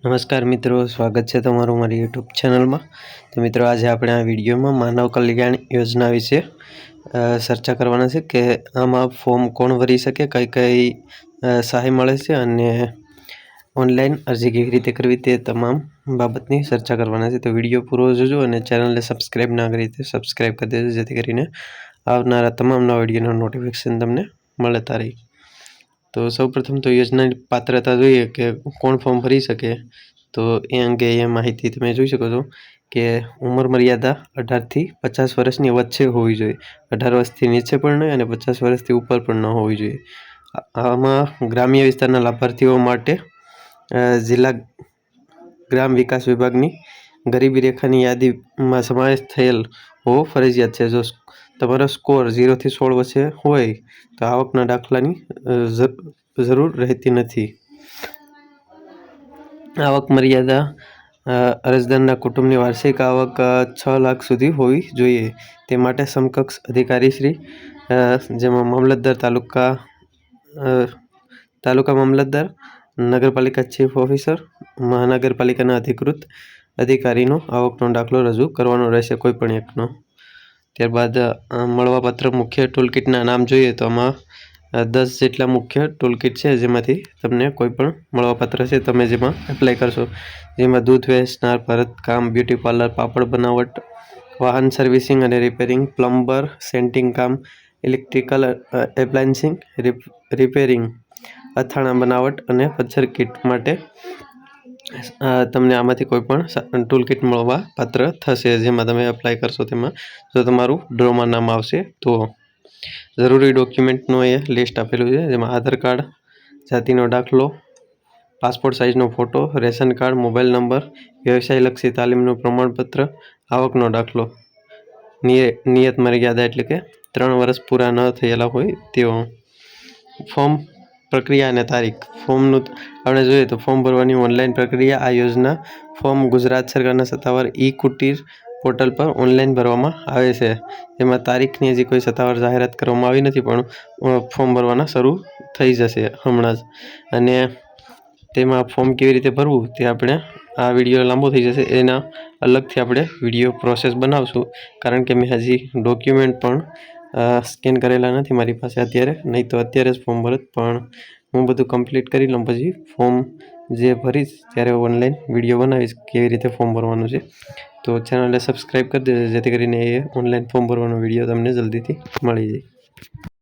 નમસ્કાર મિત્રો, સ્વાગત છે તમારું મારી યુટ્યુબ ચેનલમાં। તો મિત્રો, આજે આપણે આ વિડીયોમાં માનવ કલ્યાણ યોજના વિશે ચર્ચા કરવાના છે કે આમાં ફોર્મ કોણ ભરી શકે, કઈ કઈ સહાય મળે છે અને ઓનલાઈન અરજી કેવી રીતે કરવી તે તમામ બાબતની ચર્ચા કરવાના છે। તો વિડીયો પૂરો જોજો અને ચેનલને સબસ્ક્રાઈબ ના કરી તો સબસ્ક્રાઈબ કરી દેજો, જેથી કરીને આવનારા તમામ નવા વિડીયોનું નોટિફિકેશન તમને મળતા રહે। તો સૌપ્રથમ તો યોજનાની પાત્રતા જોઈએ કે કોણ ફોર્મ ભરી શકે। તો એ અંગે એ માહિતી તમે જોઈ શકો છો કે ઉંમર મર્યાદા 18 થી 50 વર્ષની વચ્ચે હોવી જોઈએ। 18 વર્ષથી નીચે પણ નહીં અને 50 વર્ષથી ઉપર પણ ન હોવી જોઈએ। આમાં ગ્રામ્ય વિસ્તારના લાભાર્થીઓ માટે જિલ્લા ગ્રામ વિકાસ વિભાગની ગરીબી રેખાની યાદીમાં સમાવેશ થયેલ હોવો ફરજિયાત છે। જો તમારો સ્કોર 0 થી 16 વચ્ચે હોય તો આવકના દાખલાની જરૂર રહેતી નથી। આવક મર્યાદા અરજદારના કુટુંબની વાર્ષિક આવક 6 લાખ સુધી હોવી જોઈએ। તે માટે સમકક્ષ અધિકારીશ્રી, જેમાં મામલતદાર, તાલુકા મામલતદાર, નગરપાલિકા ચીફ ઓફિસર, મહાનગરપાલિકાના અધિકૃત અધિકારીનો આવકનો દાખલો રજૂ કરવાનો રહેશે, કોઈ પણ એકનો। ત્યારબાદ મળવાપાત્ર મુખ્ય ટૂલકીટના નામ જોઈએ તો આમાં 10 જેટલા મુખ્ય ટૂલકીટ છે, જેમાંથી તમને કોઈ પણ મળવાપાત્ર છે તમે જેમાં એપ્લાય કરશો, જેમાં દૂધ વેચનાર, ભરતકામ, બ્યુટી પાર્લર, પાપડ બનાવટ, વાહન સર્વિસિંગ અને રિપેરિંગ, પ્લમ્બર, સેન્ટિંગ કામ, ઇલેક્ટ્રિકલ એપ્લાયન્સિંગ રિપેરિંગ, અથાણા બનાવટ અને પથ્થર કીટ માટે તમને આમાંથી કોઈ પણ ટૂલ કીટ મળવા પાત્ર થશે, જેમાં તમે એપ્લાય કરશો તેમાં જો તમારું ડ્રોમાં નામ આવશે તો। જરૂરી ડોક્યુમેન્ટનું એ લિસ્ટ આપેલું છે, જેમાં આધાર કાર્ડ, જાતિનો દાખલો, પાસપોર્ટ સાઇઝનો photo, ration card, mobile number, વ્યવસાયલક્ષી તાલીમનું પ્રમાણપત્ર, આવકનો દાખલો, નિયત મર્યાદા એટલે કે 3 વર્ષ પૂરા ન થયેલા હોય તેઓ। ફોર્મ પ્રક્રિયા અને તારીખ। ફોર્મનું આપણે જોઈએ તો ફોર્મ ભરવાની ઓનલાઈન પ્રક્રિયા। આ યોજના ફોર્મ ગુજરાત સરકારના સત્તાવાર ઈ-કુટીર પોર્ટલ પર ઓનલાઈન ભરવામાં આવે છે, જેમાં તારીખની હજી કોઈ સત્તાવાર જાહેરાત કરવામાં આવી નથી, પણ ફોર્મ ભરવાના શરૂ થઈ જશે હમણાં જ। અને તેમાં ફોર્મ કેવી રીતે ભરવું તે આપણે આ વિડીયો લાંબો થઈ જશે, એના અલગથી આપણે વિડીયો પ્રોસેસ બનાવશું, કારણ કે મેં હજી ડોક્યુમેન્ટ પણ સ્કેન કરેલા નથી મારી પાસે અત્યારે, નહીં તો અત્યારે જ ફોર્મ ભરત, પણ હું બધું કમ્પ્લીટ કરી લઉં પછી ફોર્મ જે ભરીશ ત્યારે ઓનલાઈન વિડીયો બનાવીશ કેવી રીતે ફોર્મ ભરવાનું છે। તો ચેનલને સબસ્ક્રાઈબ કરી દેજો, જેથી કરીને એ ઓનલાઈન ફોર્મ ભરવાનો વિડીયો તમને જલ્દીથી મળી જાય।